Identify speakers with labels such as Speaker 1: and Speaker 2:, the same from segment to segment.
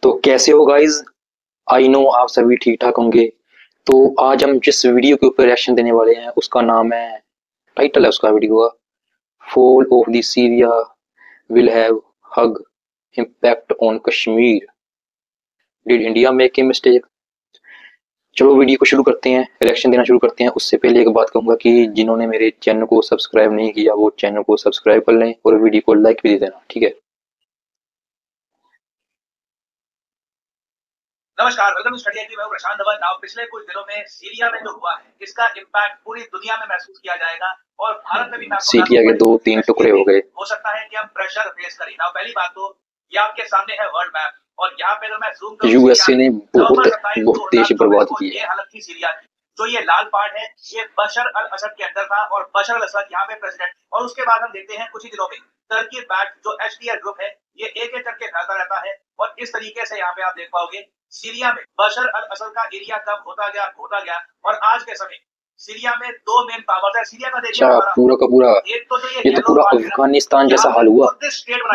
Speaker 1: तो कैसे हो गाइज। आई नो आप सभी ठीक ठाक होंगे। तो आज हम जिस वीडियो के ऊपर रिएक्शन देने वाले हैं उसका नाम है, टाइटल है उसका वीडियो का, fall of the Syria will have hug impact on Kashmir, did India make a mistake. चलो वीडियो को शुरू करते हैं, रिएक्शन देना शुरू करते हैं। उससे पहले एक बात कहूंगा कि जिन्होंने मेरे चैनल को सब्सक्राइब नहीं किया वो चैनल को सब्सक्राइब कर लें और वीडियो को लाइक भी दे देना, ठीक है।
Speaker 2: नमस्कार, वेलकम टू स्टडी एंड मैं प्रशांत धवन। नाउ पिछले कुछ दिनों में सीरिया में जो हुआ है इसका इम्पैक्ट पूरी दुनिया में महसूस किया जाएगा और भारत में भी।
Speaker 1: सीरिया के 2-3 टुकड़े हो गए।
Speaker 2: हो सकता है कि हम प्रेशर फेस करें। नाउ पहली बात तो ये आपके सामने है वर्ल्ड मैप और यहाँ पे अगर मैं जूम करूं,
Speaker 1: यूएसए ने बहुत देश बर्बाद किए।
Speaker 2: ये हालत थी सीरिया की। जो ये लाल पार्ट है ये बशर अल असद के अंदर था और बशर अल असद यहाँ पे प्रेसिडेंट। और उसके बाद हम देखते हैं कुछ ही दिनों में टर्की बैक जो एचडीआर ग्रुप है ये एक एक करके फैलता रहता है और इस तरीके से यहाँ पे आप देख पाओगे सीरिया में बशर अल असद का एरिया कम होता गया और आज के समय सीरिया में दो मेन पावर्स है। सीरिया का देखिए
Speaker 1: पूरा का पूरा
Speaker 2: एक तो
Speaker 1: ये तो पूरा अफगानिस्तान जैसा हाल हुआ,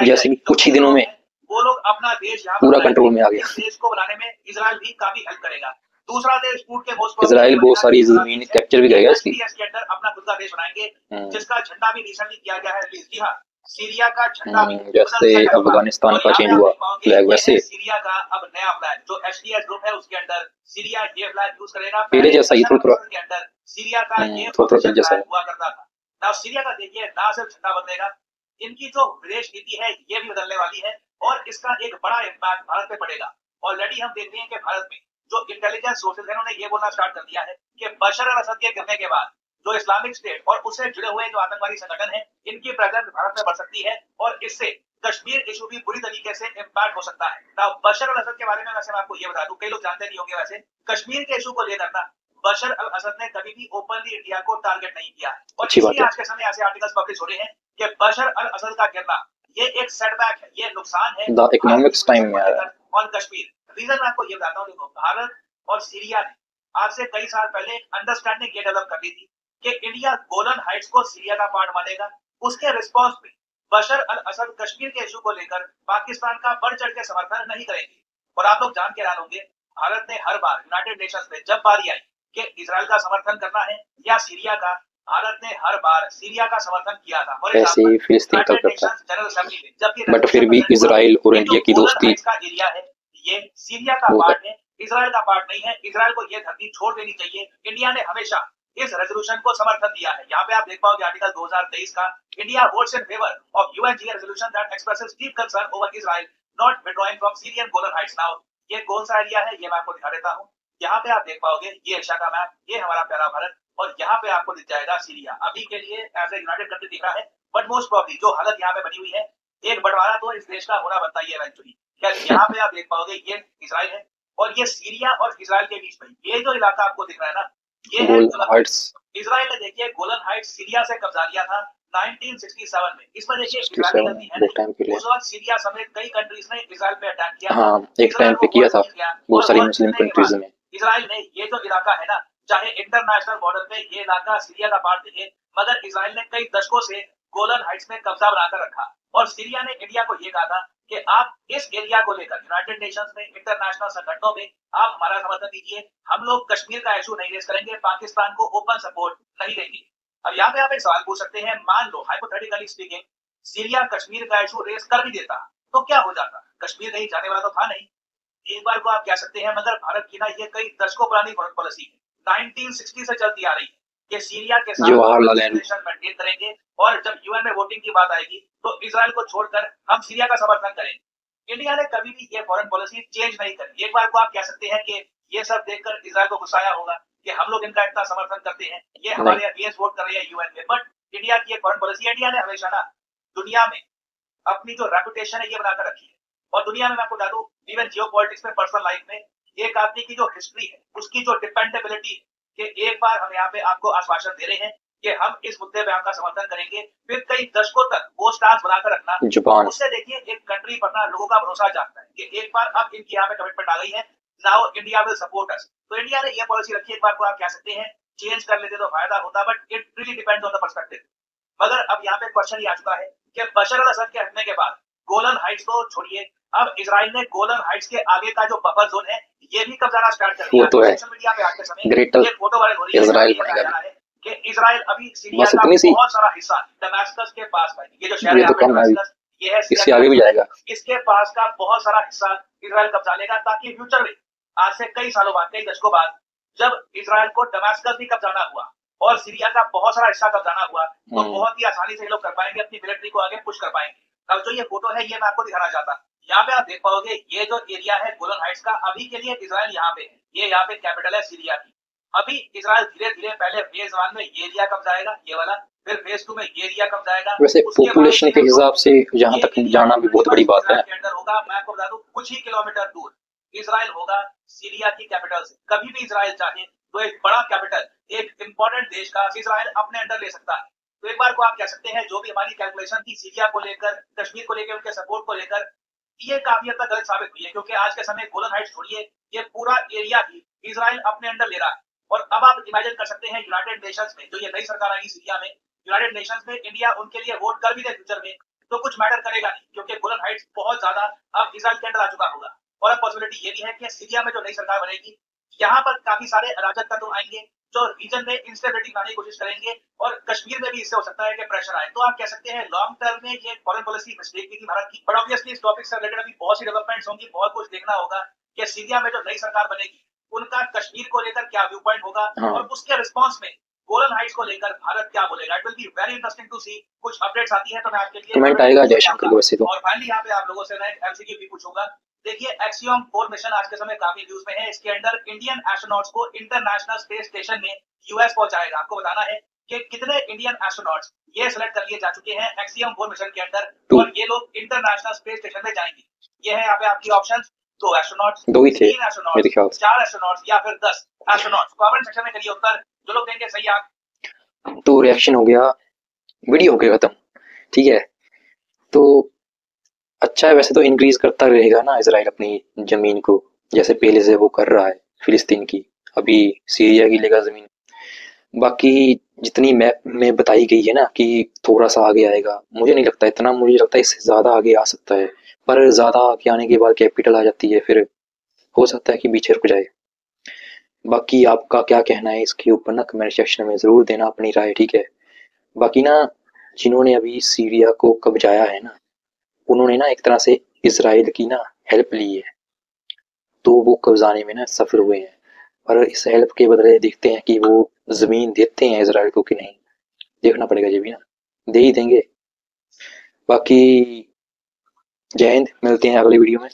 Speaker 1: जैसे कुछ ही दिनों में
Speaker 2: वो लोग अपना देश यहाँ
Speaker 1: पूरा कंट्रोल में आ गया।
Speaker 2: देश को बनाने में इजराइल भी काफी हेल्प करेगा। दूसरा देश फूड के
Speaker 1: इजराइल बहुत सारी जमीन कैप्चर भी करेगा इसकी।
Speaker 2: इसके अंदर अपना खुद का देश बनाएंगे जिसका झंडा भी रिसेंटली किया गया है रिलीज। जी हाँ, सीरिया का झंडा भी
Speaker 1: जैसे अफगानिस्तान का चेंज हुआ फ्लैग, वैसे
Speaker 2: सीरिया का अब नया फ्लैग जो एचडीएस ग्रुप है उसके अंदर सीरिया ये फ्लैग यूज करेगा।
Speaker 1: पहले जैसा ही थोड़ा
Speaker 2: के अंदर सीरिया का ये
Speaker 1: थोड़ा जैसा
Speaker 2: हुआ करता था। ना सीरिया का देखिए ना सिर्फ झंडा बदलेगा, इनकी जो विदेश नीति है ये भी बदलने वाली है और इसका एक बड़ा इम्पैक्ट भारत पे पड़ेगा। ऑलरेडी हम देख रहे हैं कि भारत में जो इंटेलिजेंस सोर्सेज है उन्होंने ये बोलना स्टार्ट कर दिया है कि बशर अल असद के गिरने के बाद जो इस्लामिक स्टेट और उससे जुड़े हुए जो आतंकवादी संगठन है इनकी प्रेजेंस भारत में बढ़ सकती है और इससे कश्मीर इशू भी बुरी तरीके से इम्पैक्ट हो सकता है। ना बशर अल असद के बारे में वैसे मैं आपको ये बता दूं, कई लोग जानते नहीं होंगे, वैसे कश्मीर के इशू को लेकर ना बशर अल असद ने कभी भी ओपनली इंडिया को टारगेट नहीं किया है और इसलिए आज के समय ऐसे आर्टिकल्स पब्लिश हो रहे हैं कि बशर अल असद का गिरना ये एक सेटबैक है, ये नुकसान है
Speaker 1: द इकोनॉमिक्स टाइम में
Speaker 2: ऑन कश्मीर। रीजन मैं आपको ये बताता हूँ, देखो भारत और सीरिया ने आज से कई साल पहले एक अंडरस्टैंडिंग ये डेवलप कर दी थी कि इंडिया गोलन हाइट्स को सीरिया का पार्ट मानेगा। उसके रिस्पॉन्स में बशर अल असद कश्मीर के इशू को लेकर पाकिस्तान का बढ़ चढ़ के समर्थन नहीं करेंगे। और आप लोग जान के हैरान होंगे, भारत ने हर बार यूनाइटेड नेशंस में जब बारी आई कि इजराइल का समर्थन करना है या सीरिया का, भारत ने हर बार सीरिया का समर्थन किया था। और
Speaker 1: ऐसे ही फिलिस्तीन तक करता है,
Speaker 2: जनरल असेंबली में जबकि
Speaker 1: बट फिर भी इजराइल और इंडिया की दोस्ती
Speaker 2: का एरिया है ये सीरिया का पार्ट है, इजराइल का पार्ट नहीं है। इजराइल को ये धरती छोड़ देनी चाहिए। इंडिया ने हमेशा इस रेजोल्यूशन को समर्थन दिया है। यहाँ पे आप देख पाओगे आर्टिकल 2023 का, India votes in favour of UNGA resolution that expresses deep concern over Israel not withdrawing from Syrian Golan Heights. Now ये कौन सा एरिया है ये मैं आपको दिखा देता हूँ। यहाँ पे आप देख पाओगे ये एशिया का मैप, ये हमारा प्यारा भारत और यहाँ पे आपको दिख जाएगा सीरिया। अभी के लिए एज ए यूनाइटेड कंट्री दिख रहा है बट मोस्ट प्रॉब्ली जो हालत यहाँ पे बनी हुई है एक बंटवारा तो इस देश का होना बनता ही है इवेंचुअली। यहाँ पे आप देख पाओगे ये इजराइल है और ये सीरिया और इजराइल के बीच में ये जो इलाका आपको दिख रहा है ना ये है गोलन हाइट्स। इजराइल ने देखिए गोलन हाइट्स सीरिया से कब्जा लिया था 1967 में। इसमें देखिए इजराइल की गलती है, उस वक्त सीरिया समेत कई कंट्रीज ने इजराइल पे अटैक किया।
Speaker 1: हाँ, एक टाइम पे किया था बहुत सारी मुस्लिम कंट्रीज में।
Speaker 2: इजराइल ने ये जो इलाका है ना, चाहे इंटरनेशनल बॉर्डर पे ये इलाका सीरिया का पार्ट दिखे, मगर इजराइल ने कई दशकों से गोलन हाइट्स में कब्जा बनाकर रखा और सीरिया ने इंडिया को ये कहा था कि आप इस एरिया को लेकर यूनाइटेड नेशंस में, इंटरनेशनल संगठनों में आप हमारा समर्थन दीजिए। हम लोग कश्मीर का इशू नहीं रेस करेंगे, पाकिस्तान को ओपन सपोर्ट नहीं देंगे। अब यहाँ पे आप एक सवाल पूछ सकते हैं, मान लो हाइपोथेटिकली स्पीकिंग सीरिया कश्मीर का इशू रेस कर भी देता तो क्या हो जाता? कश्मीर कहीं जाने वाला तो था नहीं। एक बार को आप कह सकते हैं, मगर भारत की ना ये कई दशकों पुरानी पॉलिसी है, 1960 से चलती आ रही है कि सीरिया के साथ रिलेशन मेंटेन करेंगे और जब यूएन में वोटिंग की बात आएगी तो इजराइल को छोड़कर हम सीरिया का समर्थन करेंगे। इंडिया ने कभी भी ये फॉरेन पॉलिसी चेंज नहीं करी। एक बार को आप कह सकते हैं कि ये सब देखकर इजराइल को गुस्सा आया होगा कि हम लोग इनका इतना समर्थन करते हैं, ये हमारे अगेंस्ट वोट कर रहे हैं यूएन में। बट इंडिया की एक फॉरेन पॉलिसी, इंडिया ने हमेशा ना दुनिया में अपनी जो रेपुटेशन है ये बनाकर रखी है। और दुनिया में मैं आपको बता दूं, इवन जियो पॉलिटिक्स में, पर्सनल लाइफ में, एक आदमी की जो हिस्ट्री है उसकी जो डिपेंडेबिलिटी है कि एक बार हम यहाँ पे आपको आश्वासन दे रहे हैं कि हम इस मुद्दे पे आपका समर्थन करेंगे, फिर कई दशकों तक वो स्टांस बनाकर रखना, उससे देखिए एक कंट्री पर ना लोगों का भरोसा जाता है कि एक बार अब इनकी यहाँ पे कमिटमेंट आ गई है, now India will support us. तो इंडिया ने ये पॉलिसी रखी, एक बार को आप कह सकते हैं चेंज कर लेते तो फायदा होता, but it really depends on the perspective. मगर अब यहाँ पे क्वेश्चन ये आ चुका है कि बशर अल असद के हटने के बाद गोलन हाइट्स तो छोड़िए, अब इजराइल ने गोलन हाइट्स के आगे का जो बफर जोन है ये भी कब्जाना स्टार्ट कर
Speaker 1: वो
Speaker 2: दिया।
Speaker 1: तो है,
Speaker 2: सोशल मीडिया पे आज के समय
Speaker 1: ग्रेटर
Speaker 2: ये फोटो वायरल हो रही है,
Speaker 1: इजराइल
Speaker 2: जहाँ ये
Speaker 1: बनेगा
Speaker 2: बताया जा
Speaker 1: अभी।
Speaker 2: रहा है कि इजराइल अभी सीरिया
Speaker 1: बस
Speaker 2: का
Speaker 1: इतनी सी,
Speaker 2: बहुत सारा हिस्सा दमास्कस के पास का, ये जो शहर
Speaker 1: ये
Speaker 2: है
Speaker 1: तो
Speaker 2: यहाँ पे
Speaker 1: कम है अभी,
Speaker 2: दमास्कस, ये है सीरिया
Speaker 1: इससे
Speaker 2: की
Speaker 1: आगे भी
Speaker 2: राजधानी,
Speaker 1: जाएगा।
Speaker 2: इसके पास का बहुत सारा हिस्सा इजराइल कब्जा लेगा, ताकि फ्यूचर में आज से कई सालों बाद, कई दशकों बाद, जब इजराइल को दमास्कस भी कब्जाना हुआ और सीरिया का बहुत सारा हिस्सा कब्जाना हुआ, तो बहुत ही आसानी से ये लोग कर पाएंगे, अपनी मिलिट्री को आगे पुश कर पाएंगे। अब जो ये फोटो है ये मैं आपको दिखाना चाहता हूँ। यहाँ पे आप देख पाओगे ये जो एरिया है गोलन हाइट्स का, अभी के लिए इजराइल यहाँ पे है, ये यहाँ पे कैपिटल है सीरिया की। अभी इजराइल धीरे धीरे पहले फेज 1 में ये एरिया कब्जाएगा, ये वाला, फिर फेज 2 में ये एरिया कब्जाएगा।
Speaker 1: वैसे पॉपुलेशन के हिसाब से यहाँ तक जाना भी बहुत बड़ी बात है।
Speaker 2: के अंदर होगा, मैं आपको बता दूं कुछ ही किलोमीटर दूर इजराइल होगा सीरिया की कैपिटल से। कभी भी इजराइल चाहे तो एक बड़ा कैपिटल, एक इंपॉर्टेंट देश का इजराइल अपने अंडर ले सकता है। तो एक बार को आप कह सकते हैं जो भी हमारी कैलकुलेशन थी सीरिया को लेकर, कश्मीर को लेकर, उनके सपोर्ट को लेकर, ये काफी हद तक गलत साबित हुई है, क्योंकि आज के समय गोलन हाइट्स छोड़िए, ये पूरा एरिया ही इजराइल अपने अंडर ले रहा है। और अब आप इमेजिन कर सकते हैं यूनाइटेड नेशंस में जो ये नई सरकार आएगी सीरिया में, यूनाइटेड नेशंस में इंडिया उनके लिए वोट कर भी दे फ्यूचर में, तो कुछ मैटर करेगा नहीं, क्योंकि गोलन हाइट्स बहुत ज्यादा अब इजराइल के अंडर आ चुका होगा। और अब पॉसिबिलिटी ये भी है कि सीरिया में जो नई सरकार बनेगी, यहाँ पर काफी सारे अराजक तत्व आएंगे जो रीजन में इंस्टेबिलिटी लाने की कोशिश करेंगे, और कश्मीर में भी इससे हो सकता है कि प्रेशर आए। तो आप कह सकते हैं लॉन्ग टर्म में ये फॉरेन पॉलिसी मिस्टेक भी थी भारत की। बट ऑब्वियसली इस टॉपिक से रिलेटेड अभी बहुत सी डेवलपमेंट्स होंगी, बहुत कुछ देखना होगा कि सीरिया में जो नई सरकार बनेगी उनका कश्मीर को लेकर क्या व्यू पॉइंट होगा, और उसके रिस्पॉन्स में गोलन हाइट्स को लेकर भारत क्या बोलेगा। It will be very interesting to see. कुछ अपडेट्स आती है तो मैं आपके लिए
Speaker 1: कमेंट आएगा जयशंकर को वैसे तो।
Speaker 2: और फाइनली यहाँ पे आप लोगों से मैं एमसीक्यू भी पूछूंगा। देखिए एक्सियोम 4 मिशन आज के समय काफी न्यूज में है। इसके अंदर इंडियन एस्ट्रोनॉट्स को इंटरनेशनल स्पेस स्टेशन में यूएस पहुंचाएगा। आपको बताना है कि कितने इंडियन एस्ट्रोनॉट्स ये सिलेक्ट कर लिए जा चुके हैं एक्सियोम 4 मिशन के अंदर, और ये लोग इंटरनेशनल स्पेस स्टेशन में जाएंगे। ये है यहाँ पे आपकी ऑप्शन, 2 एस्ट्रोनॉट्स,
Speaker 1: 2 ही थे
Speaker 2: 3 एस्ट्रोनॉट्स, 4 एस्ट्रोनॉट्स या फिर 10 एस्ट्रोनॉट्स। कमेंट सेक्शन में करिए उत्तर, जो लोग देंगे सही आप।
Speaker 1: तो रिएक्शन हो गया, वीडियो हो गया खत्म, ठीक है। तो अच्छा है, वैसे तो इंक्रीज करता रहेगा ना इजराइल अपनी जमीन को, जैसे पहले से वो कर रहा है फिलिस्तीन की, अभी सीरिया की लेगा जमीन। बाकी जितनी मैप में बताई गई है ना कि थोड़ा सा आगे आएगा, मुझे नहीं लगता इतना, मुझे लगता है इससे ज्यादा आगे आ सकता है। पर ज्यादा आगे आने के बाद कैपिटल आ जाती है, फिर हो सकता है कि पीछे रुक जाए। बाकी आपका क्या कहना है इसके ऊपर ना कमेंट सेक्शन में जरूर देना अपनी राय, ठीक है। बाकी ना जिन्होंने अभी सीरिया को कब्जाया है ना, उन्होंने ना एक तरह से इजराइल की ना हेल्प ली है, तो वो कब्जाने में ना सफल हुए हैं। पर इस हेल्प के बदले देखते हैं कि वो जमीन देते हैं इजराइल को कि नहीं, देखना पड़ेगा ये भी ना, दे ही देंगे। बाकी जय हिंद, मिलते हैं अगले वीडियो में।